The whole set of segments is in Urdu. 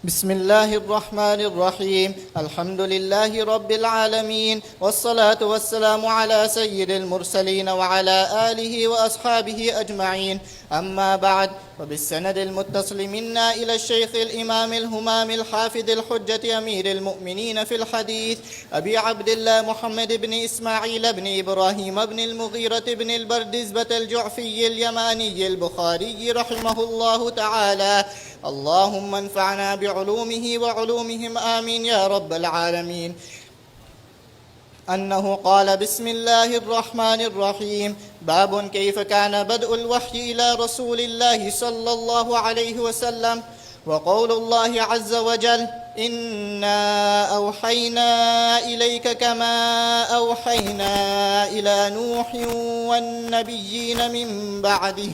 بسم الله الرحمن الرحيم. الحمد لله رب العالمين، والصلاة والسلام على سيد المرسلين وعلى آله وأصحابه أجمعين. أما بعد، وبالسند المتصل منا إلى الشيخ الإمام الهمام الحافظ الحجة أمير المؤمنين في الحديث أبي عبد الله محمد بن إسماعيل بن إبراهيم بن المغيرة بن البردزبة الجعفي اليماني البخاري رحمه الله تعالى، اللهم انفعنا بعلومه وعلومهم آمين يا رب العالمين، أنه قال: بسم الله الرحمن الرحيم. باب كيف كان بدء الوحي إلى رسول الله صلى الله عليه وسلم. وقول الله عز وجل: إنا أوحينا إليك كما أوحينا إلى نوح والنبيين من بعده.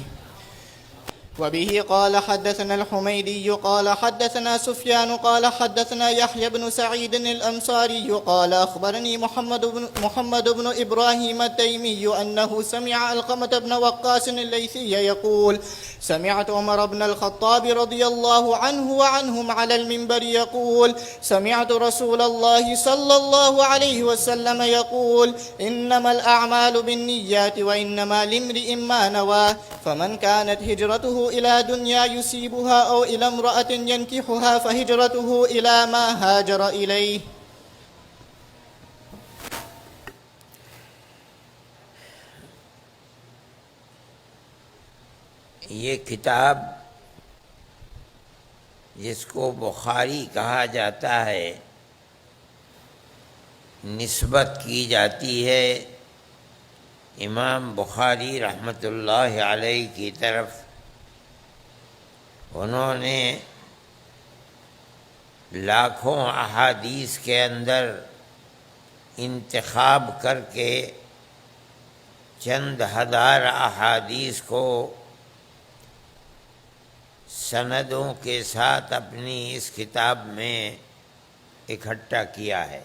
وبه قال حدثنا الحميدي قال حدثنا سفيان قال حدثنا يحيى بن سعيد الأنصاري قال أخبرني محمد بن إبراهيم التيمي أنه سمع علقمة بن وقاص الليثي يقول: سمعت عمر بن الخطاب رضي الله عنه وعنهم على المنبر يقول: سمعت رسول الله صلى الله عليه وسلم يقول: إنما الأعمال بالنيات وإنما لامرئ ما نوى، فمن كانت هجرته إلى دنيا يصيبها أو إلى امرأة ينكحها فهجرته إلى ما هاجر إليه. یہ کتاب جس کو بخاری کہا جاتا ہے، نسبت کی جاتی ہے امام بخاری رحمۃ اللہ علیہ کی طرف۔ انہوں نے لاکھوں احادیث کے اندر انتخاب کر کے چند ہزار احادیث کو سندوں کے ساتھ اپنی اس کتاب میں اکٹھا کیا ہے۔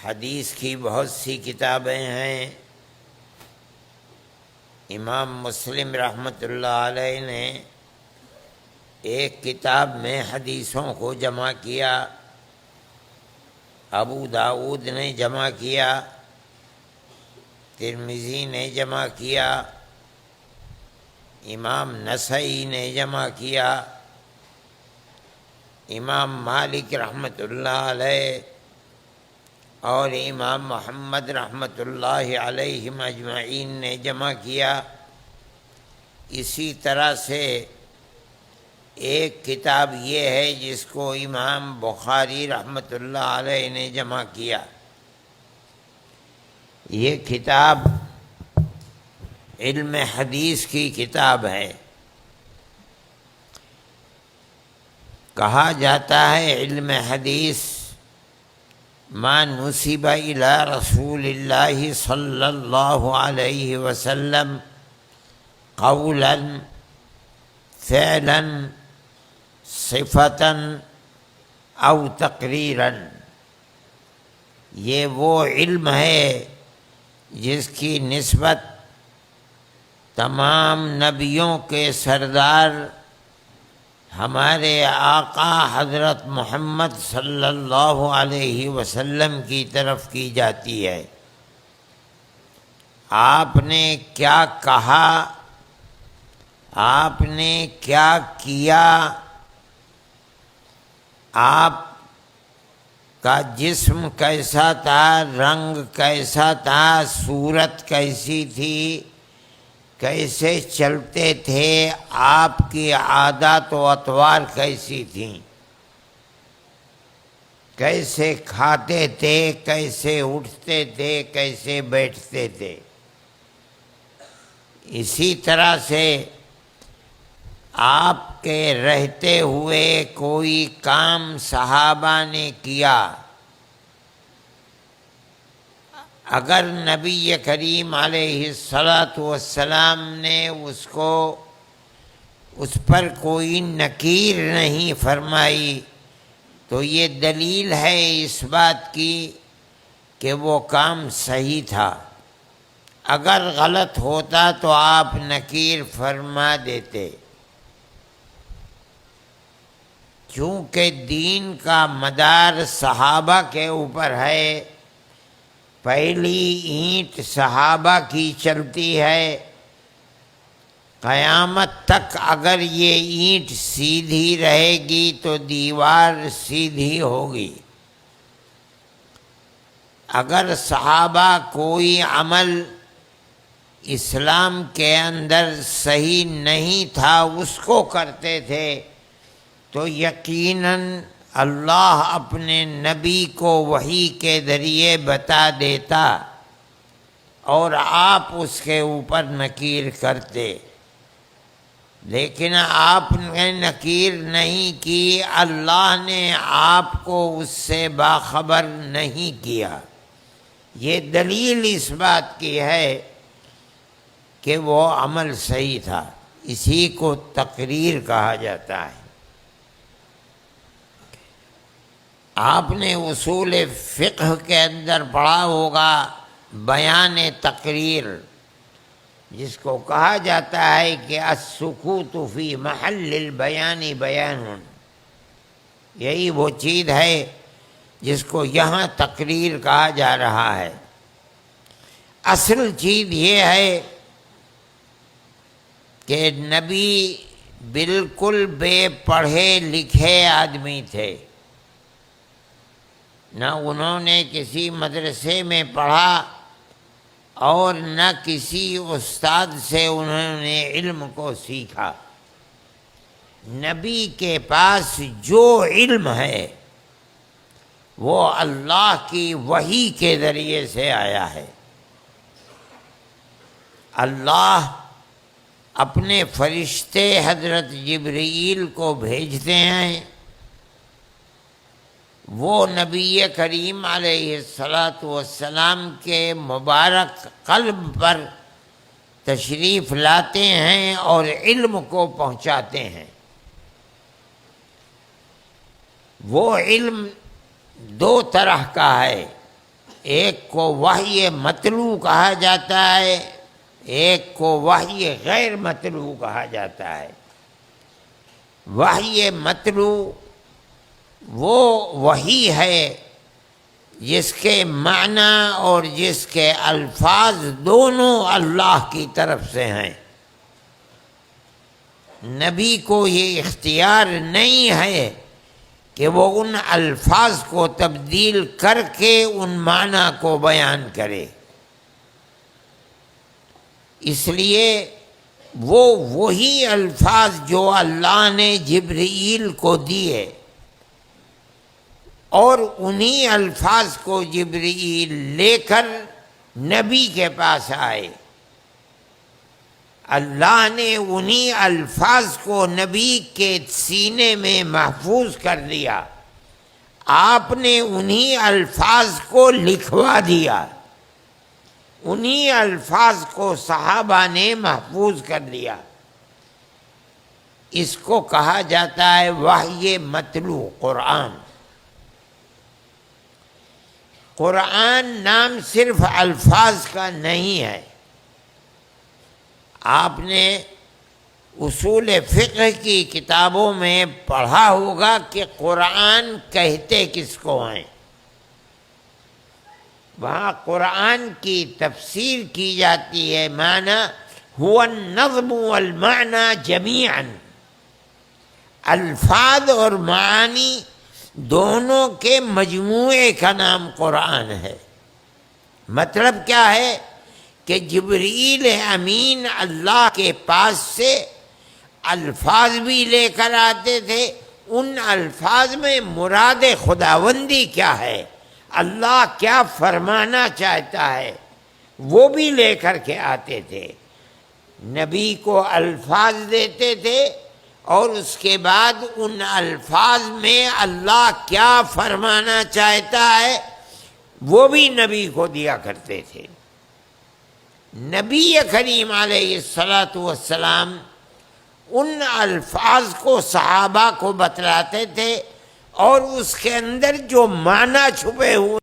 حدیث کی بہت سی کتابیں ہیں۔ امام مسلم رحمۃ اللہ علیہ نے ایک کتاب میں حدیثوں کو جمع کیا، ابو داؤد نے جمع کیا، ترمذی نے جمع کیا، امام نسائی نے جمع کیا، امام مالک رحمۃ اللہ علیہ اور امام محمد رحمۃ اللہ علیہ اجمعین نے جمع کیا۔ اسی طرح سے ایک کتاب یہ ہے جس کو امام بخاری رحمۃ اللہ علیہ نے جمع کیا۔ یہ کتاب علم حدیث کی کتاب ہے۔ کہا جاتا ہے علم حدیث ما نسب الى رسول اللہ صلی اللہ علیہ وسلم قولا فعلا صفتا او تقریرا۔ یہ وہ علم ہے جس کی نسبت تمام نبیوں کے سردار ہمارے آقا حضرت محمد صلی اللہ علیہ وسلم کی طرف کی جاتی ہے۔ آپ نے کیا کہا، آپ نے کیا کیا، آپ کا جسم کیسا تھا، رنگ کیسا تھا، صورت کیسی تھی، کیسے چلتے تھے، آپ کی عادات و اطوار کیسی تھیں، کیسے کھاتے تھے، کیسے اٹھتے تھے، کیسے بیٹھتے تھے۔ اسی طرح سے آپ کے رہتے ہوئے کوئی کام صحابہ نے کیا، اگر نبی کریم علیہ الصلاۃ والسلام نے اس پر کوئی نکیر نہیں فرمائی تو یہ دلیل ہے اس بات کی کہ وہ کام صحیح تھا۔ اگر غلط ہوتا تو آپ نکیر فرما دیتے۔ چونکہ دین کا مدار صحابہ کے اوپر ہے، پہلی اینٹ صحابہ کی چلتی ہے، قیامت تک اگر یہ اینٹ سیدھی رہے گی تو دیوار سیدھی ہوگی۔ اگر صحابہ کوئی عمل اسلام کے اندر صحیح نہیں تھا اس کو کرتے تھے تو یقیناً اللہ اپنے نبی کو وحی کے ذریعے بتا دیتا اور آپ اس کے اوپر نکیر کرتے، لیکن آپ نے نکیر نہیں کی، اللہ نے آپ کو اس سے باخبر نہیں کیا۔ یہ دلیل اس بات کی ہے کہ وہ عمل صحیح تھا، اسی کو تقریر کہا جاتا ہے۔ آپ نے اصول فقہ کے اندر پڑھا ہوگا بیان تقریر، جس کو کہا جاتا ہے کہ السکوت فی محل البیان بیان، یہی وہ چیز ہے جس کو یہاں تقریر کہا جا رہا ہے۔ اصل چیز یہ ہے کہ نبی بالکل بے پڑھے لکھے آدمی تھے، نہ انہوں نے کسی مدرسے میں پڑھا اور نہ کسی استاد سے انہوں نے علم کو سیکھا۔ نبی کے پاس جو علم ہے وہ اللہ کی وحی کے ذریعے سے آیا ہے۔ اللہ اپنے فرشتے حضرت جبرائیل کو بھیجتے ہیں، وہ نبی کریم علیہ السلام کے مبارک قلب پر تشریف لاتے ہیں اور علم کو پہنچاتے ہیں۔ وہ علم دو طرح کا ہے، ایک کو وحی مطلوع کہا جاتا ہے، ایک کو وحی غیر مطلوع کہا جاتا ہے۔ وحی مطلوع وہ وحی ہے جس کے معنی اور جس کے الفاظ دونوں اللہ کی طرف سے ہیں۔ نبی کو یہ اختیار نہیں ہے کہ وہ ان الفاظ کو تبدیل کر کے ان معنی کو بیان کرے، اس لیے وہ وہی الفاظ جو اللہ نے جبرائیل کو دیے اور انہی الفاظ کو جبرائیل لے کر نبی کے پاس آئے، اللہ نے انہی الفاظ کو نبی کے سینے میں محفوظ کر دیا، آپ نے انہی الفاظ کو لکھوا دیا، انہی الفاظ کو صحابہ نے محفوظ کر لیا۔ اس کو کہا جاتا ہے وحی مطلوع قرآن۔ قرآن نام صرف الفاظ کا نہیں ہے۔ آپ نے اصول فقہ کی کتابوں میں پڑھا ہوگا کہ قرآن کہتے کس کو ہیں۔ وہاں قرآن کی تفسیر کی جاتی ہے، معنی هو النظم والمعنى جميعا، الفاظ اور معانی دونوں کے مجموعے کا نام قرآن ہے۔ مطلب کیا ہے کہ جبرائیل امین اللہ کے پاس سے الفاظ بھی لے کر آتے تھے، ان الفاظ میں مراد خداوندی کیا ہے، اللہ کیا فرمانا چاہتا ہے، وہ بھی لے کر کے آتے تھے۔ نبی کو الفاظ دیتے تھے اور اس کے بعد ان الفاظ میں اللہ کیا فرمانا چاہتا ہے وہ بھی نبی کو دیا کرتے تھے۔ نبی کریم علیہ السلام ان الفاظ کو صحابہ کو بتلاتے تھے اور اس کے اندر جو معنی چھپے ہوئے